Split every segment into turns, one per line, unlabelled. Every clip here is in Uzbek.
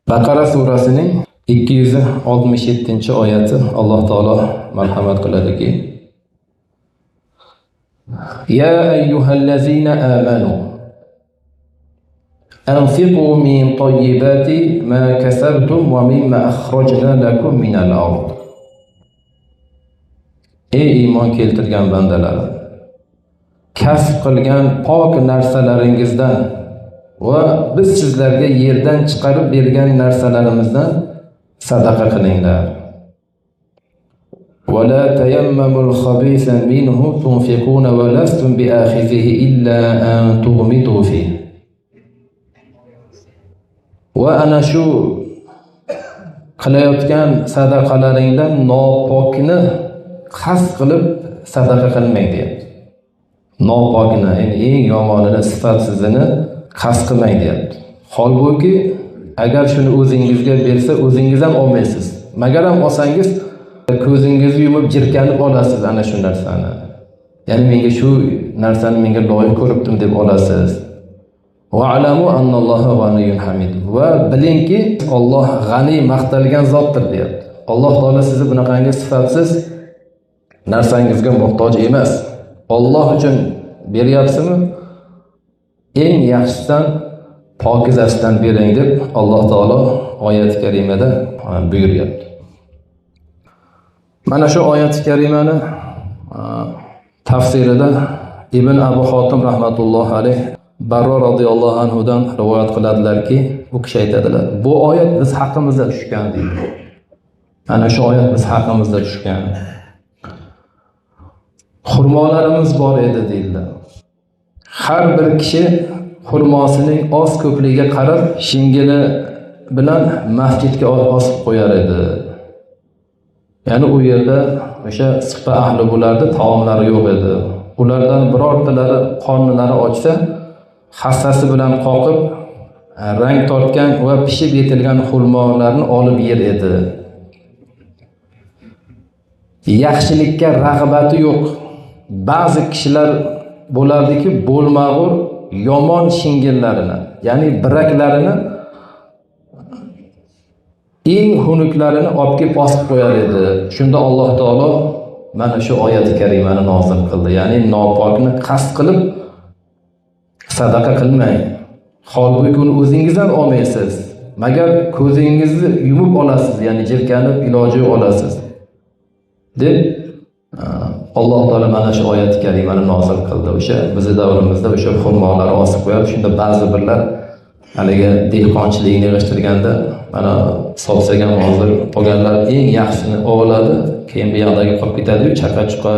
Baqara surasining 267-oyati Alloh taolo marhamat qiladiki: Ya ayyuhallazina amanu anfiqu min tayyibati ma kasabtum wa mimma akhrajna lakum minal ard. Ey iymon keltirgan bandalar, kasb qilgan pok narsalaringizdan va biz sizlarga yerdan chiqarib bergan narsalarimizdan sadaqa qilinglar. Va la tayammamul khabisa minhu tunfiquna va lastum bi'akhizihi illa an tughmidu fihi. Va ana shu qilayotgan sadaqalaringdan nopokni qasd qilib sadaqa qilmang deyapti. Nopokni, ya'ni eng yomonini, sifatsizini qasd qilmang deyapti. Holbuki agar shuni o'zingizga bersa, o'zingiz ham olmaysiz. Magar ham olsangiz, ko'zingizni yumib jirkanib olasiz ana shu narsani. Ya'ni menga shu narsani menga loyiq ko'ribdim deb olasiz. Va alamu annalloha g'aniyyun hamid. Va bilingki, Alloh g'ani, maqtalgan zotdir deyapti. Alloh taolo sizni bunaqangi sifatsiz narsangizga muhtoj emas. Alloh uchun beryapsizmi? Eng yaxshisidan, pokizasidan bering deb Alloh taolo oyat karimada buyuryapti. Mana shu oyat karimani tafsirida Ibn Abu Hotim rahmatullohi alayh Barro radhiyallohu anhudan rivoyat qiladilarki, u kishi aytadilar: bu oyat biz haqimizda tushgan deydi. Ana shu oyat biz haqimizda tushgan. Xurmolarimiz bor edi deydilar. Har bir kishi xurmosining oz ko'pligiga qarab shingili bilan masjidga osib qo'yar edi. Ya'ni u yerda o'sha sipa ahli bo'lardi, taomlari yo'q edi. Ulardan birortalari qornlari ochsa, hassasi bilan qoqib, rang tortgan va pishib yetilgan xurmolarni olib yer edi. Yaxshilikka rag'bati yo'q. Ba'zi kishilar bo'lardiki, bo'lmag'ur yomon shingillarini, ya'ni biraklarini, eng xunuklarini olib kelib osib qo'yar edi. Shunda Alloh taolo mana shu oyat karimani nozil qildi. Ya'ni nopokni qasd qilib sadaqa qilmang. Holbuki uni o'zingiz ham olmaysiz. Magar ko'zingizni yumib olasiz, ya'ni jirkanib iloji olasiz deb Alloh taolo mana shu oyat karimani nozil qildi. O'sha bizning davrimizda o'sha xurmolarni osib qo'yadi. Shunda ba'zi birlar haliga dehqonchilikni yig'ishtirganda mana sotsagan hozir olganlar eng yaxshisini oladi, keyin bu yoqdagi qolib ketadi-yu, chaqa-chuqa,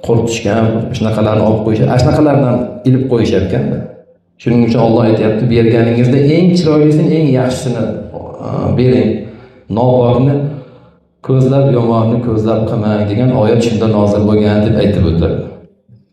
qo'rqitishgan, shunaqalarni olib qo'yish, ashunaqalardan ilib qo'yishar ekan. Shuning uchun Alloh aytayapti, berganingizda eng chiroylisini, eng yaxshisini bering. Nopokni ko'zlab, yomonni ko'zlab qilmang degan oyat shunda nozil bo'lgan deb aytib o'tadi.